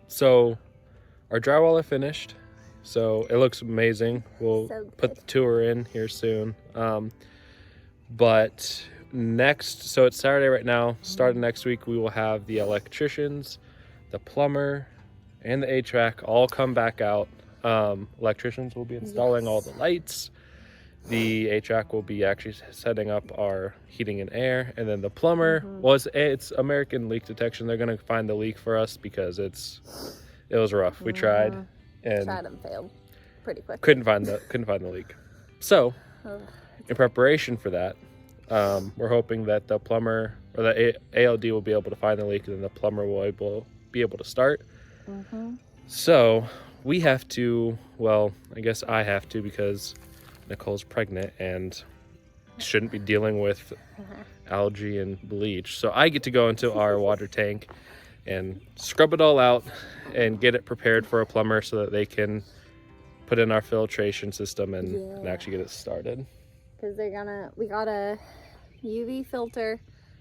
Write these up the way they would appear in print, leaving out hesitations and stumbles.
So our drywall is finished, so it looks amazing. We'll put the tour in here soon. But next, so it's Saturday right now. Starting next week, we will have the electricians, the plumber, and the HVAC all come back out. Electricians will be installing all the lights. The HVAC will be actually setting up our heating and air, and then the plumber, well, it's American leak detection. They're gonna find the leak for us because it was rough. We tried and failed pretty quick. Couldn't find the leak. So, in preparation for that, we're hoping that the plumber or the ALD will be able to find the leak, and then the plumber will be able to start. So we have to. Well, I guess I have to because Nicole's pregnant and shouldn't be dealing with algae and bleach. So I get to go into our water tank and scrub it all out and get it prepared for a plumber so that they can put in our filtration system and actually get it started. Because we got a UV filter,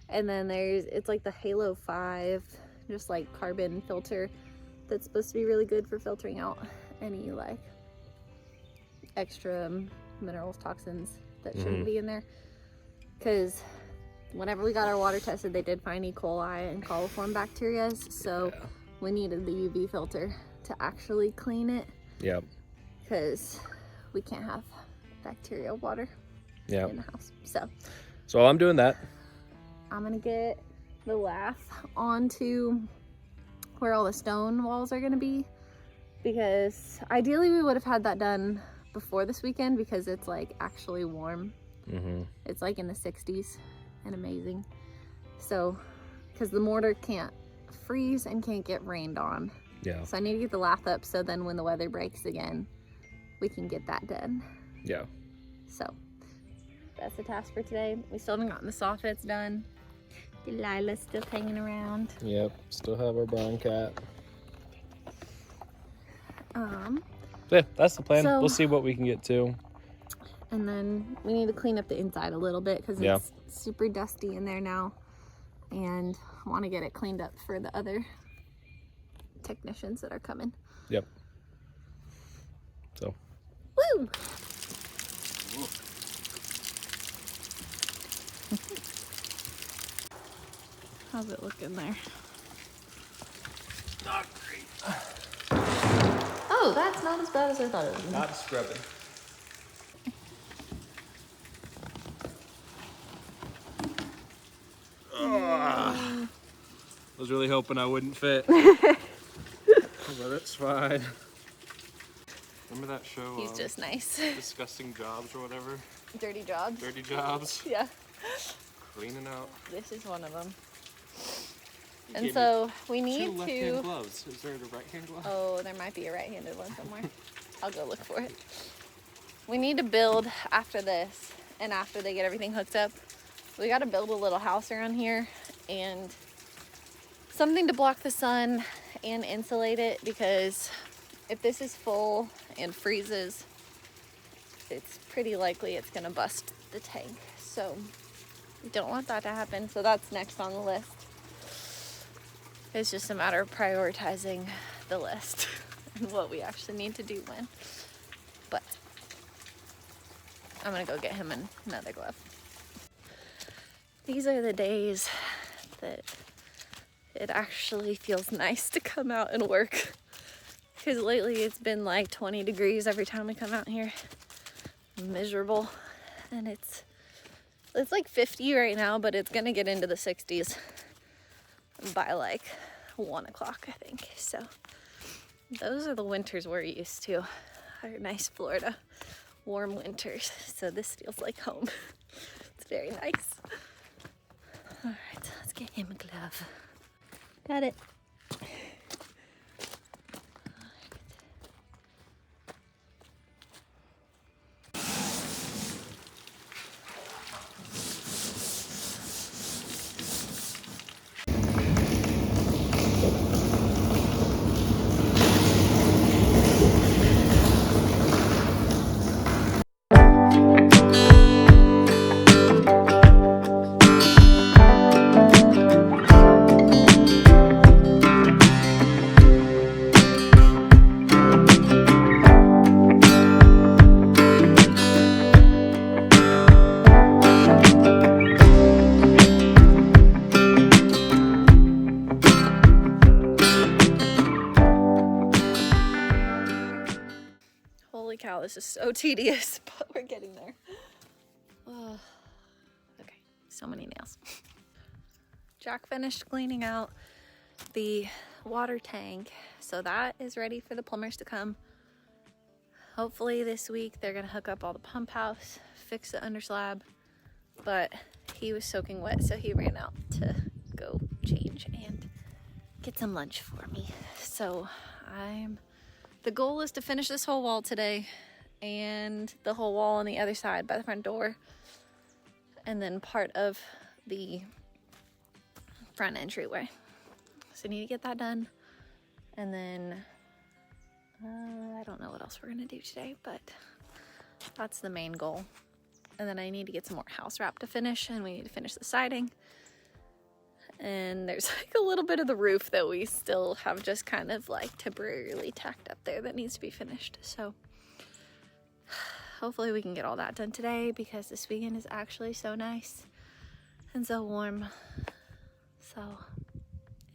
and then it's like the Halo 5, just like carbon filter that's supposed to be really good for filtering out any like extra minerals, toxins that shouldn't be in there. Because whenever we got our water tested, they did find E. coli and coliform bacteria, so we needed the UV filter to actually clean it. Yep. Because we can't have bacterial water in the house. So while I'm doing that, I'm gonna get the lath onto where all the stone walls are gonna be, because ideally we would have had that done before this weekend because it's like actually warm. It's like in the 60s and amazing. So because the mortar can't freeze and can't get rained on, so I need to get the lath up so then when the weather breaks again we can get that done. So that's the task for today. We still haven't gotten the soffits done. Delilah's still hanging around. Yep, still have our brown cat. Yeah, that's the plan. So, we'll see what we can get to. And then we need to clean up the inside a little bit because it's super dusty in there now. And I want to get it cleaned up for the other technicians that are coming. Yep. So. Woo! How's it looking there? Not great. Oh, that's not as bad as I thought it was. Not scrubbing. I was really hoping I wouldn't fit. But it's fine. Remember that show? He's just nice. Disgusting Jobs or whatever? Dirty Jobs? Dirty Jobs? Yeah. Cleaning out. This is one of them. And so we need two left-hand gloves. Is there a right-hand glove? Oh, there might be a right-handed one somewhere. I'll go look for it. We need to build after this, and after they get everything hooked up, we got to build a little house around here and something to block the sun and insulate it, because if this is full and freezes, it's pretty likely it's gonna bust the tank. So we don't want that to happen. So that's next on the list. It's just a matter of prioritizing the list and what we actually need to do when. But I'm gonna go get him another glove. These are the days that it actually feels nice to come out and work. Because lately it's been like 20 degrees every time we come out here. Miserable. And it's like 50 right now, but it's gonna get into the 60s by like 1 o'clock, I think. So those are the winters we're used to. Our nice Florida warm winters. So this feels like home. It's very nice. All right, let's get him a glove. Got it. cow, this is so tedious, but we're getting there. Oh, okay, so many nails. Jack finished cleaning out the water tank, so that is ready for the plumbers to come. Hopefully this week they're gonna hook up all the pump house, fix the underslab, but he was soaking wet, so he ran out to go change and get some lunch for me. So the goal is to finish this whole wall today and the whole wall on the other side by the front door, and then part of the front entryway. So I need to get that done, and then I don't know what else we're gonna do today, but that's the main goal. And then I need to get some more house wrap to finish, and we need to finish the siding. And there's like a little bit of the roof that we still have just kind of like temporarily tacked up there that needs to be finished. So hopefully we can get all that done today, because this weekend is actually so nice and so warm. So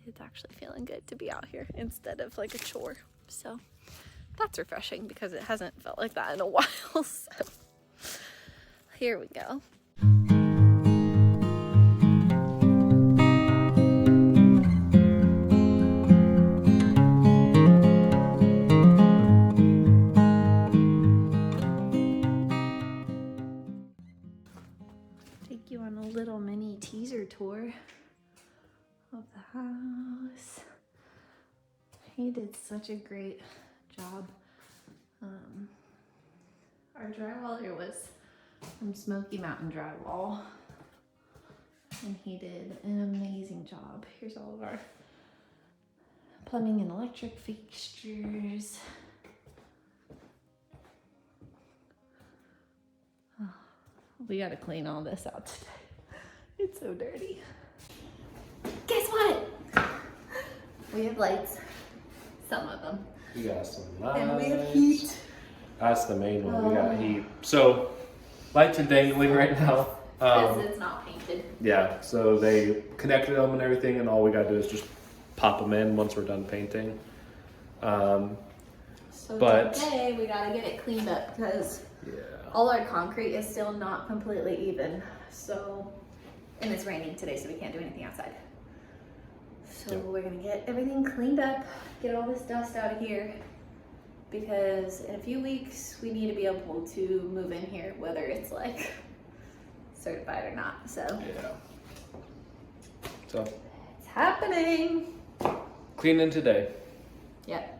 it's actually feeling good to be out here instead of like a chore. So that's refreshing, because it hasn't felt like that in a while. So here we go. Take you on a little mini teaser tour of the house. He did such a great job. Our drywaller was from Smoky Mountain Drywall, and he did an amazing job. Here's all of our plumbing and electric fixtures. Oh, we gotta clean all this out today. It's so dirty. Guess what? We have lights. Some of them. We got some lights. And we have heat. That's the main one. We got heat. So lights are dangling right now. Because it's not painted. Yeah, so they connected them and everything, and all we gotta do is just pop them in once we're done painting. So today we gotta get it cleaned up, because all our concrete is still not completely even. So, and it's raining today, so we can't do anything outside. So we're gonna get everything cleaned up, get all this dust out of here, because in a few weeks we need to be able to move in here, whether it's like certified or not. So so it's happening. Cleaning today. Yep.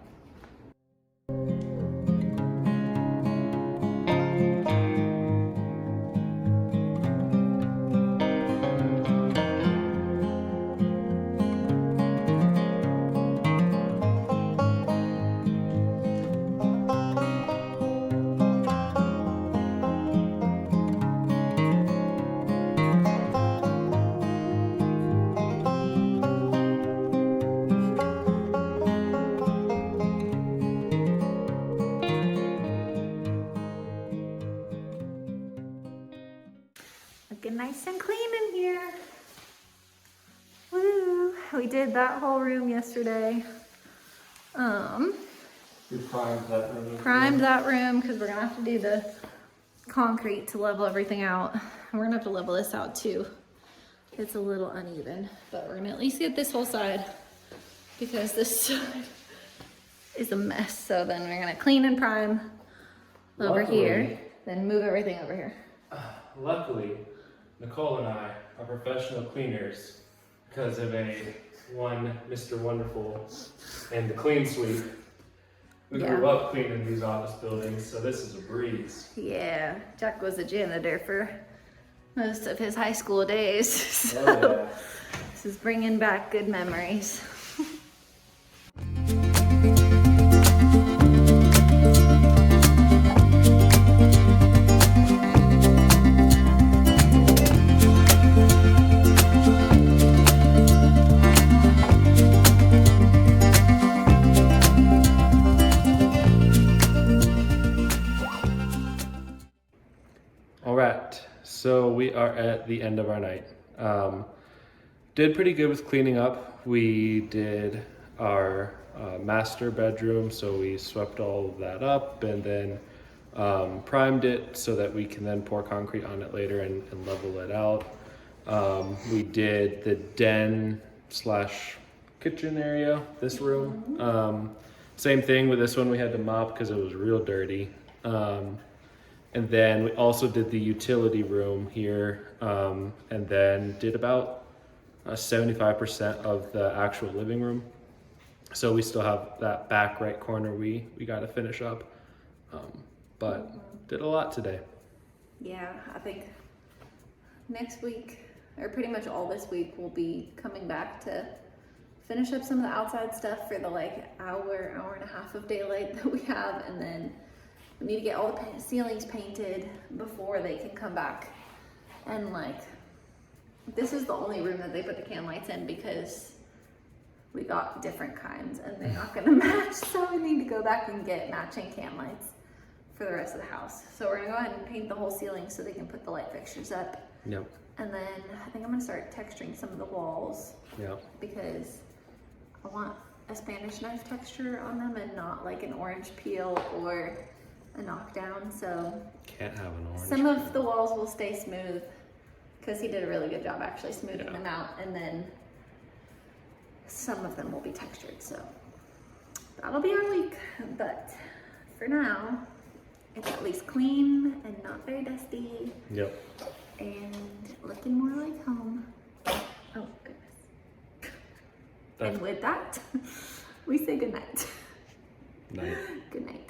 Looking nice and clean in here. Woo! We did that whole room yesterday. We primed that room. Primed that room, because we're gonna have to do the concrete to level everything out. And we're gonna have to level this out too. It's a little uneven, but we're gonna at least get this whole side, because this side is a mess. So then we're gonna clean and prime over here, then move everything over here. Luckily, Nicole and I are professional cleaners because of one Mr. Wonderful and the clean sweep. We grew up cleaning these office buildings, so this is a breeze. Yeah, Jack was a janitor for most of his high school days. So Oh, yeah. this is bringing back good memories. All right, so we are at the end of our night. Did pretty good with cleaning up. We did our master bedroom, so we swept all of that up, and then primed it so that we can then pour concrete on it later and level it out. We did the den slash kitchen area, this room. Same thing with this one, we had to mop because it was real dirty. And then we also did the utility room here, and then did about 75% of the actual living room. So we still have that back right corner we got to finish up, but did a lot today. Yeah, I think next week, or pretty much all this week, we'll be coming back to finish up some of the outside stuff for the like hour and a half of daylight that we have, and then we need to get all the ceilings painted before they can come back. And like, this is the only room that they put the can lights in because we got different kinds and they're not gonna match. So we need to go back and get matching can lights for the rest of the house. So we're gonna go ahead and paint the whole ceiling so they can put the light fixtures up. Yep. And then I think I'm gonna start texturing some of the walls. Yep. Because I want a Spanish knife texture on them and not like an orange peel or a knockdown. So can't have an orange. Some of the walls will stay smooth because he did a really good job actually smoothing them out, and then some of them will be textured. So that'll be our week, but for now it's at least clean and not very dusty. Yep. And looking more like home. Oh goodness. And with that, we say good night. Night. Good night.